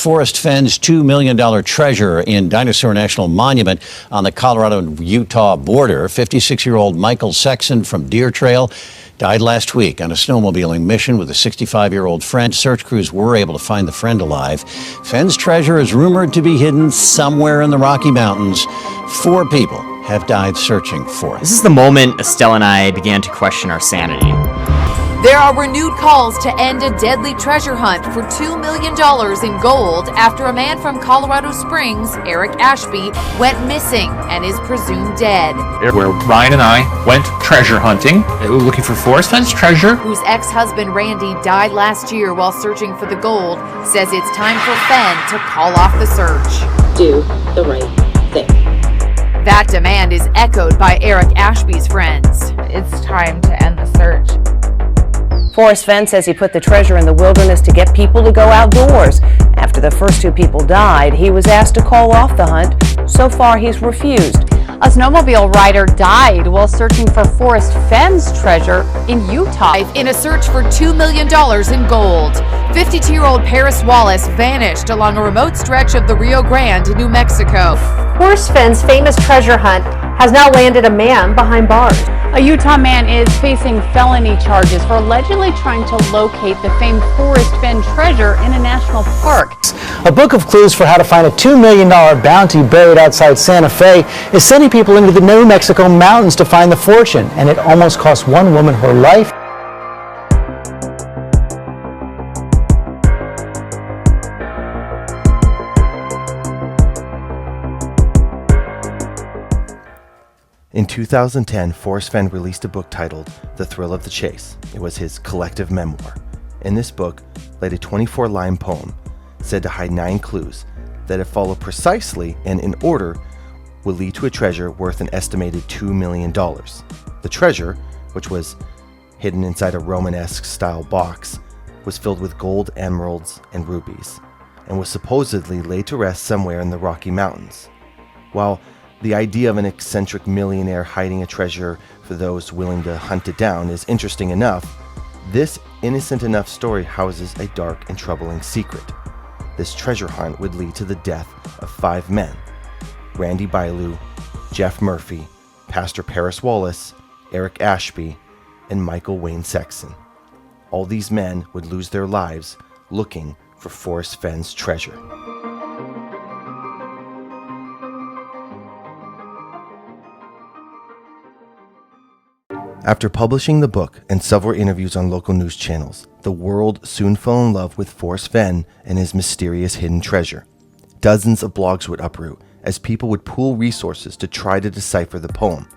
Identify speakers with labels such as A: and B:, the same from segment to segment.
A: Forrest Fenn's $2 million treasure in Dinosaur National Monument on the Colorado and Utah border. 56-year-old Michael Sexton from Deer Trail died last week on a snowmobiling mission with a 65-year-old friend. Search crews were able to find the friend alive. Fenn's treasure is rumored to be hidden somewhere in the Rocky Mountains. 4 people have died searching for it.
B: This is the moment Estelle and I began to question our sanity.
C: There are renewed calls to end a deadly treasure hunt for $2 million in gold after a man from Colorado Springs, Eric Ashby, went missing and is presumed dead.
D: Where Ryan and I went treasure hunting, looking for Forrest Fenn's treasure.
C: Whose ex-husband Randy died last year while searching for the gold, says it's time for Fenn to call off the search.
E: Do the right thing.
C: That demand is echoed by Eric Ashby's friends.
F: It's time to end the search.
G: Forrest Fenn says he put the treasure in the wilderness to get people to go outdoors. After the first 2 people died, he was asked to call off the hunt. So far, he's refused.
F: A snowmobile rider died while searching for Forrest Fenn's treasure in Utah.
C: In a search for $2 million in gold, 52-year-old Paris Wallace vanished along a remote stretch of the Rio Grande, New Mexico.
H: Forrest Fenn's famous treasure hunt has now landed a man behind bars.
F: A Utah man is facing felony charges for allegedly trying to locate the famed Forrest Fenn treasure in a national park.
I: A book of clues for how to find a $2 million bounty buried outside Santa Fe is sending people into the New Mexico mountains to find the fortune, and it almost cost one woman her life.
J: In 2010, Forrest Fenn released a book titled The Thrill of the Chase. It was his collective memoir. In this book laid a 24-line poem said to hide 9 clues that, if followed precisely and in order, would lead to a treasure worth an estimated $2 million. The treasure, which was hidden inside a Romanesque style box, was filled with gold, emeralds, and rubies, and was supposedly laid to rest somewhere in the Rocky Mountains. While the idea of an eccentric millionaire hiding a treasure for those willing to hunt it down is interesting enough, this innocent enough story houses a dark and troubling secret. This treasure hunt would lead to the death of 5 men: Randy Bailu, Jeff Murphy, Pastor Paris Wallace, Eric Ashby, and Michael Wayne Sexton. All these men would lose their lives looking for Forrest Fenn's treasure. After publishing the book and several interviews on local news channels, the world soon fell in love with Forrest Fenn and his mysterious hidden treasure. Dozens of blogs would uproot as people would pool resources to try to decipher the poem.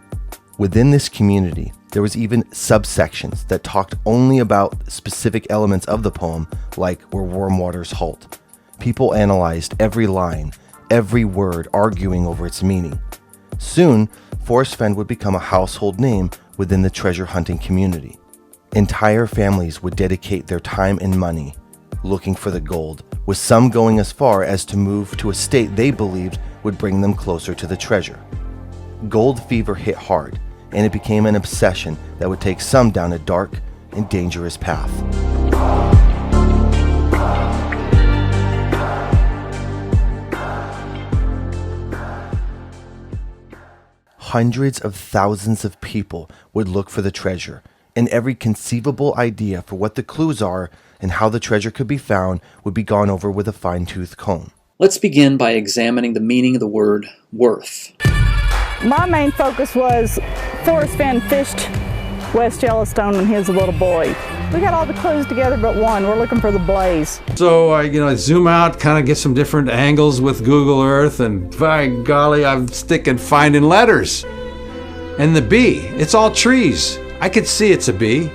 J: Within this community, there was even subsections that talked only about specific elements of the poem, like "Where warm waters halt." People analyzed every line, every word, arguing over its meaning. Soon, Forrest Fenn would become a household name within the treasure hunting community. Entire families would dedicate their time and money looking for the gold, with some going as far as to move to a state they believed would bring them closer to the treasure. Gold fever hit hard, and it became an obsession that would take some down a dark and dangerous path. Hundreds of thousands of people would look for the treasure, and every conceivable idea for what the clues are and how the treasure could be found would be gone over with a fine-tooth comb.
K: Let's begin by examining the meaning of the word worth.
L: My main focus was Forrest Fenn fished West Yellowstone when he was a little boy. We got all the clues together but one. We're looking for the blaze.
M: So I zoom out, kind of get some different angles with Google Earth, and by golly, I'm sticking finding letters. And the bee, it's all trees. I could see it's a bee.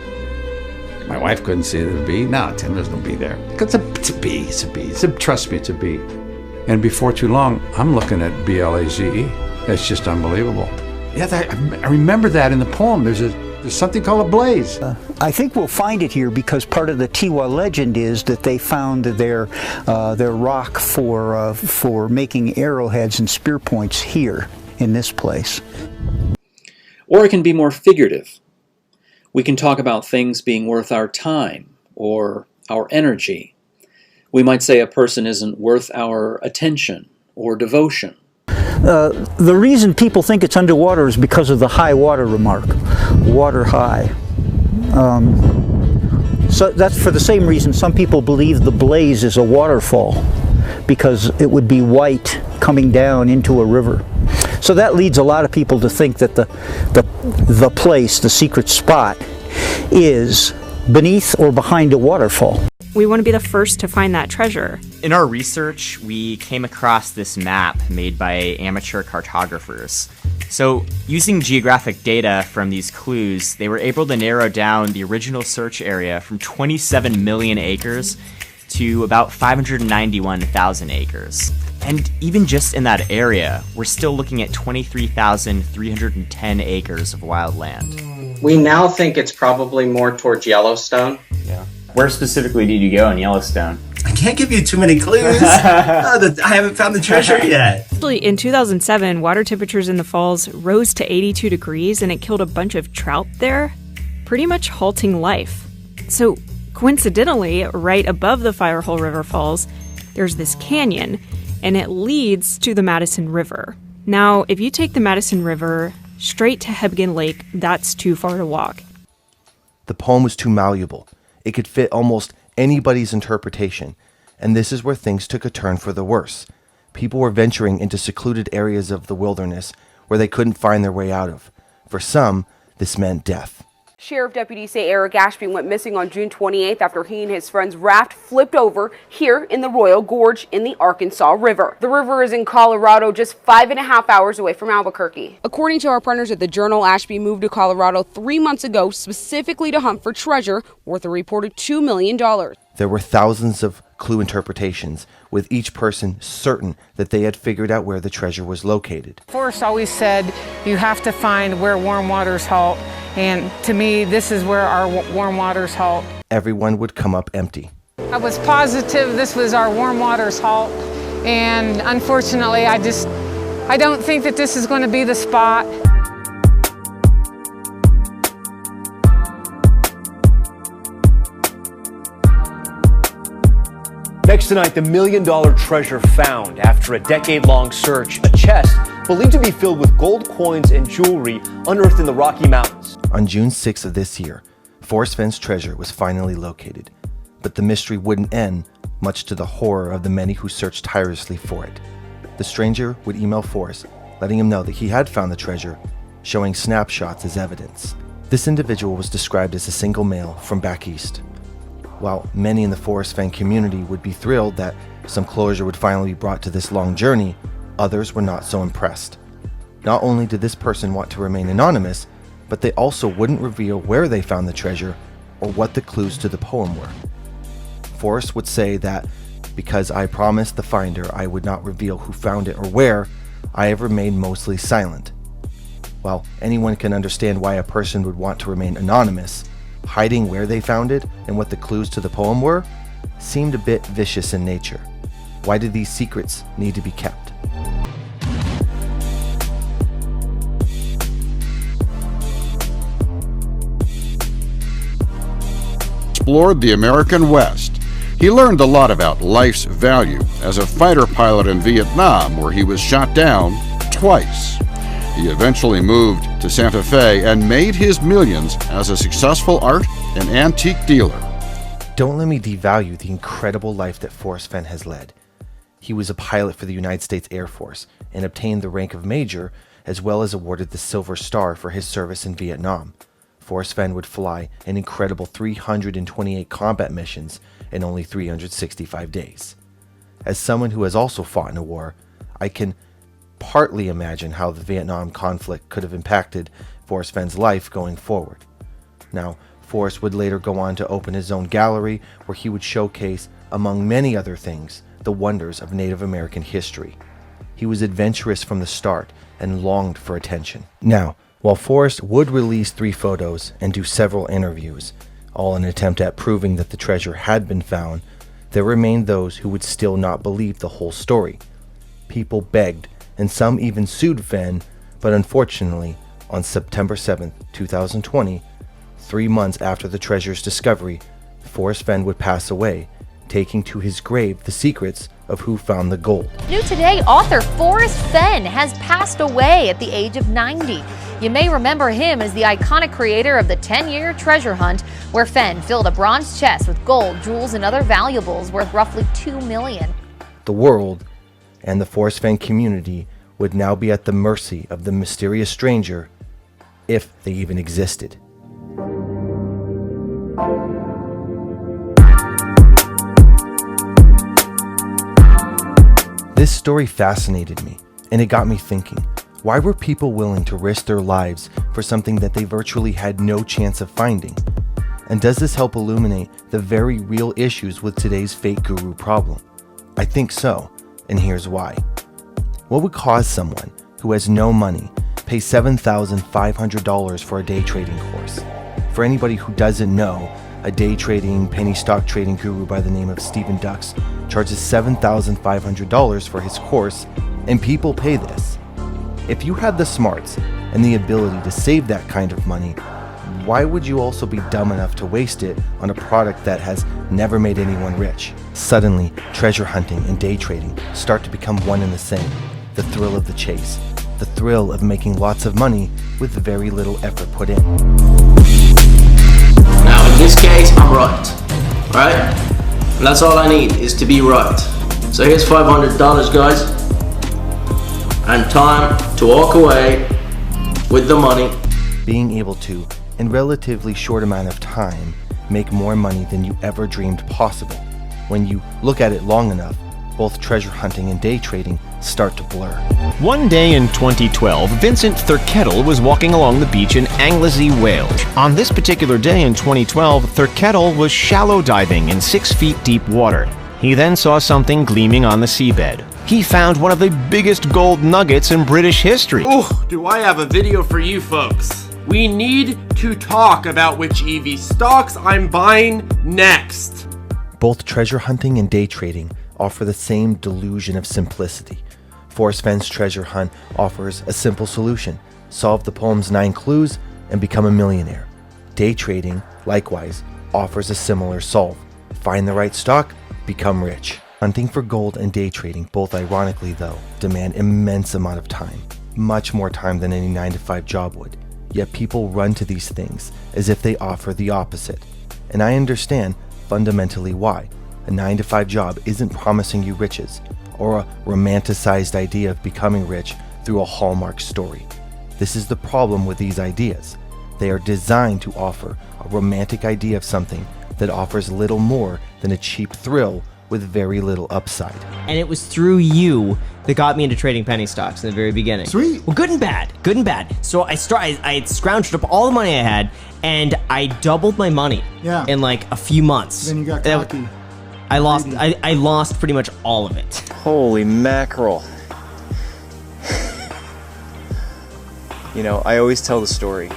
M: My wife couldn't see it was a bee. No, Tim, there's no bee there. It's a bee, it's a bee. Trust me, it's a bee. And before too long, I'm looking at BLAZE. It's just unbelievable. Yeah, I remember that in the poem. There's something called a blaze.
N: I think we'll find it here because part of the Tiwa legend is that they found their rock for making arrowheads and spear points here in this place.
K: Or it can be more figurative. We can talk about things being worth our time or our energy. We might say a person isn't worth our attention or devotion.
N: The reason people think it's underwater is because of the high water remark, water high. So that's for the same reason some people believe the blaze is a waterfall, because it would be white coming down into a river. So that leads a lot of people to think that the place, the secret spot, is beneath or behind a waterfall.
O: We want to be the first to find that treasure.
B: In our research, we came across this map made by amateur cartographers. So, using geographic data from these clues, they were able to narrow down the original search area from 27 million acres to about 591,000 acres. And even just in that area, we're still looking at 23,310 acres of wild land.
P: We now think it's probably more towards Yellowstone.
B: Yeah. Where specifically did you go in Yellowstone?
Q: I can't give you too many clues. I haven't found the treasure yet.
O: Actually, in 2007, water temperatures in the falls rose to 82 degrees and it killed a bunch of trout there, pretty much halting life. So, coincidentally, right above the Firehole River Falls, there's this canyon, and it leads to the Madison River. Now, if you take the Madison River straight to Hebgen Lake, that's too far to walk.
J: The poem was too malleable. It could fit almost anybody's interpretation, and this is where things took a turn for the worse. People were venturing into secluded areas of the wilderness where they couldn't find their way out of. For some, this meant death.
R: Sheriff deputies say Eric Ashby went missing on June 28th after he and his friend's raft flipped over here in the Royal Gorge in the Arkansas River. The river is in Colorado, just 5.5 hours away from Albuquerque. According to our partners at the Journal, Ashby moved to Colorado 3 months ago specifically to hunt for treasure worth a reported $2 million.
J: There were thousands of clue interpretations, with each person certain that they had figured out where the treasure was located.
S: Forrest always said you have to find where warm waters halt, and to me this is where our warm waters halt.
J: Everyone would come up empty.
S: I was positive this was our warm waters halt, and unfortunately I don't think that this is going to be the spot.
T: Next tonight, the $1 million treasure found after a decade-long search. A chest believed to be filled with gold coins and jewelry unearthed in the Rocky Mountains.
J: On June 6th of this year, Forrest Fenn's treasure was finally located. But the mystery wouldn't end, much to the horror of the many who searched tirelessly for it. The stranger would email Forrest, letting him know that he had found the treasure, showing snapshots as evidence. This individual was described as a single male from back east. While many in the Forrest Fenn community would be thrilled that some closure would finally be brought to this long journey, others were not so impressed. Not only did this person want to remain anonymous, but they also wouldn't reveal where they found the treasure or what the clues to the poem were. Forrest would say that, because I promised the finder I would not reveal who found it or where, I have remained mostly silent. While anyone can understand why a person would want to remain anonymous, hiding where they found it and what the clues to the poem were seemed a bit vicious in nature. Why did these secrets need to be kept?
U: Explored the American West. He learned a lot about life's value as a fighter pilot in Vietnam, where he was shot down twice. He eventually moved to Santa Fe and made his millions as a successful art and antique dealer.
J: Don't let me devalue the incredible life that Forrest Fenn has led. He was a pilot for the United States Air Force and obtained the rank of major, as well as awarded the Silver Star for his service in Vietnam. Forrest Fenn would fly an incredible 328 combat missions in only 365 days. As someone who has also fought in a war, I can partly imagine how the Vietnam conflict could have impacted Forrest Fenn's life going forward. Now, Forrest would later go on to open his own gallery where he would showcase, among many other things, the wonders of Native American history. He was adventurous from the start and longed for attention. Now, while Forrest would release 3 photos and do several interviews, all in an attempt at proving that the treasure had been found, there remained those who would still not believe the whole story. People begged, and some even sued Fenn, but unfortunately, on September 7, 2020, 3 months after the treasure's discovery, Forrest Fenn would pass away, taking to his grave the secrets of who found the gold.
C: New today, author Forrest Fenn has passed away at the age of 90. You may remember him as the iconic creator of the 10-year treasure hunt, where Fenn filled a bronze chest with gold, jewels, and other valuables worth roughly $2 million.
J: The world and the Forrest Fenn community would now be at the mercy of the mysterious stranger, if they even existed. This story fascinated me, and it got me thinking, why were people willing to risk their lives for something that they virtually had no chance of finding? And does this help illuminate the very real issues with today's fake guru problem? I think so, and here's why. What would cause someone who has no money pay $7,500 for a day trading course? For anybody who doesn't know, a day trading, penny stock trading guru by the name of Stephen Ducks charges $7,500 for his course, and people pay this. If you had the smarts and the ability to save that kind of money, why would you also be dumb enough to waste it on a product that has never made anyone rich? Suddenly, treasure hunting and day trading start to become one and the same. The thrill of the chase, the thrill of making lots of money with very little effort put in.
A: Now in this case, I'm right, right? And that's all I need, is to be right. So here's $500, guys, and time to walk away with the money.
J: Being able to, in relatively short amount of time, make more money than you ever dreamed possible. When you look at it long enough, both treasure hunting and day trading start to blur.
V: One day in 2012, Vincent Thurkettle was walking along the beach in Anglesey, Wales. On this particular day in 2012, Thurkettle was shallow diving in 6 feet deep water. He then saw something gleaming on the seabed. He found one of the biggest gold nuggets in British history.
W: Oh, do I have a video for you folks. We need to talk about which EV stocks I'm buying next.
J: Both treasure hunting and day trading offer the same delusion of simplicity. Forrest Fenn's treasure hunt offers a simple solution: solve the poem's 9 clues and become a millionaire. Day trading, likewise, offers a similar solve: find the right stock, become rich. Hunting for gold and day trading, both ironically though, demand immense amount of time, much more time than any 9-to-5 job would. Yet people run to these things as if they offer the opposite. And I understand fundamentally why. A 9-to-5 job isn't promising you riches, or a romanticized idea of becoming rich through a Hallmark story. This is the problem with these ideas. They are designed to offer a romantic idea of something that offers little more than a cheap thrill with very little upside.
X: And it was through you that got me into trading penny stocks in the very beginning.
Y: Sweet.
X: Well, good and bad. So I scrounged up all the money I had, and I doubled my money in like a few months.
Y: Then you got cocky.
X: I lost pretty much all of it.
T: Holy mackerel. You know, I always tell the story.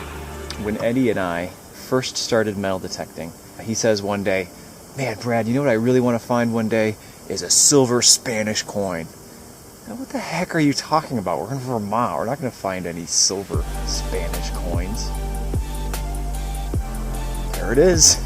T: When Eddie and I first started metal detecting, he says one day, "Man, Brad, you know what I really want to find one day is a silver Spanish coin." Now, what the heck are you talking about? We're in Vermont. We're not going to find any silver Spanish coins. There it is.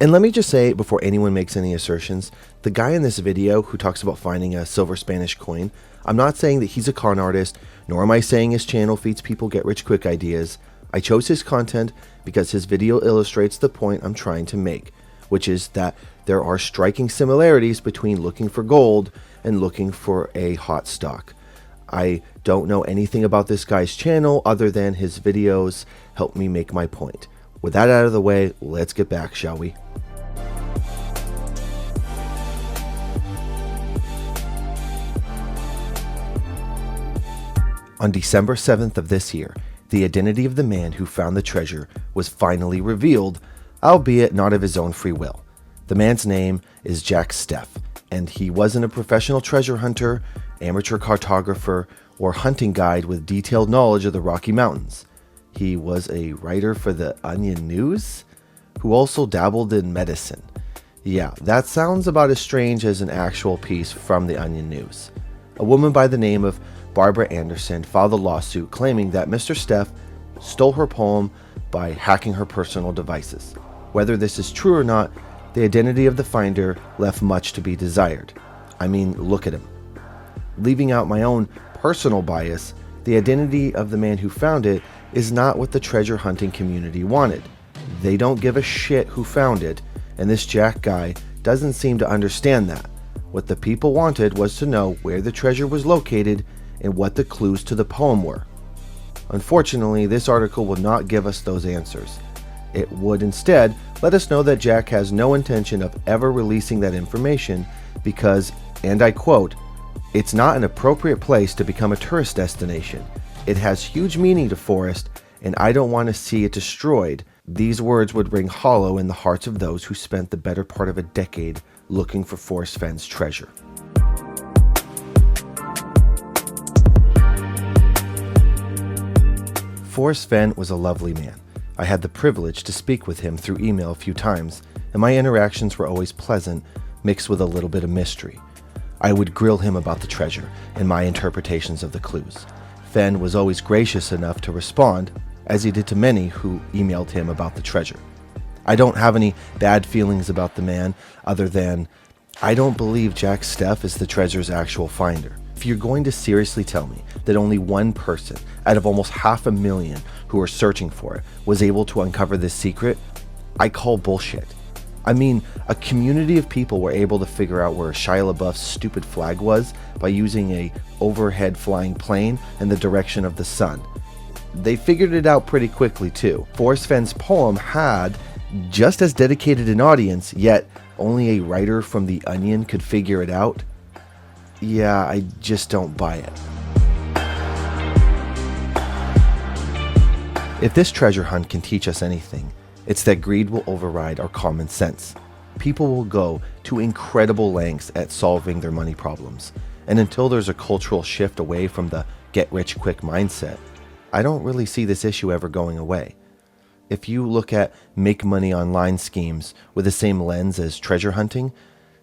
J: And let me just say, before anyone makes any assertions, the guy in this video who talks about finding a silver Spanish coin, I'm not saying that he's a con artist, nor am I saying his channel feeds people get rich quick ideas. I chose his content because his video illustrates the point I'm trying to make, which is that there are striking similarities between looking for gold and looking for a hot stock. I don't know anything about this guy's channel other than his videos help me make my point. With that out of the way, let's get back, shall we? On December 7th of this year, the identity of the man who found the treasure was finally revealed, albeit not of his own free will. The man's name is Jack Steff, and he wasn't a professional treasure hunter, amateur cartographer, or hunting guide with detailed knowledge of the Rocky Mountains. He was a writer for the Onion News, who also dabbled in medicine. Yeah, that sounds about as strange as an actual piece from the Onion News. A woman by the name of Barbara Anderson filed a lawsuit claiming that Mr. Steff stole her poem by hacking her personal devices. Whether this is true or not, the identity of the finder left much to be desired. I mean, look at him. Leaving out my own personal bias, the identity of the man who found it is not what the treasure hunting community wanted. They don't give a shit who found it, and this Jack guy doesn't seem to understand that. What the people wanted was to know where the treasure was located and what the clues to the poem were. Unfortunately, this article will not give us those answers. It would instead let us know that Jack has no intention of ever releasing that information because, and I quote, "It's not an appropriate place to become a tourist destination. It has huge meaning to Forrest, and I don't want to see it destroyed." These words would ring hollow in the hearts of those who spent the better part of a decade looking for Forrest Fenn's treasure. Forrest Fenn was a lovely man. I had the privilege to speak with him through email a few times, and my interactions were always pleasant, mixed with a little bit of mystery. I would grill him about the treasure and my interpretations of the clues. Fenn was always gracious enough to respond, as he did to many who emailed him about the treasure. I don't have any bad feelings about the man, other than I don't believe Jack Steff is the treasure's actual finder. If you're going to seriously tell me that only one person out of almost 500,000 who are searching for it was able to uncover this secret, I call bullshit. I mean, a community of people were able to figure out where Shia LaBeouf's stupid flag was by using a overhead flying plane in the direction of the sun. They figured it out pretty quickly too. Forrest Fenn's poem had just as dedicated an audience, yet only a writer from The Onion could figure it out. Yeah, I just don't buy it. If this treasure hunt can teach us anything, it's that greed will override our common sense. People will go to incredible lengths at solving their money problems, and until there's a cultural shift away from the get-rich-quick mindset, I don't really see this issue ever going away. If you look at make money online schemes with the same lens as treasure hunting,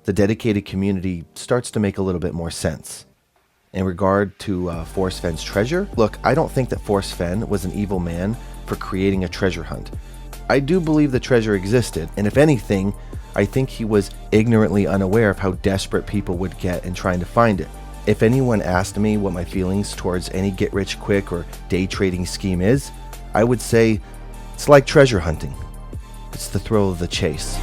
J: the dedicated community starts to make a little bit more sense. In regard to Forrest Fenn's treasure, look, I don't think that Forrest Fenn was an evil man for creating a treasure hunt. I do believe the treasure existed, and if anything, I think he was ignorantly unaware of how desperate people would get in trying to find it. If anyone asked me what my feelings towards any get-rich-quick or day trading scheme is, I would say it's like treasure hunting. It's the thrill of the chase.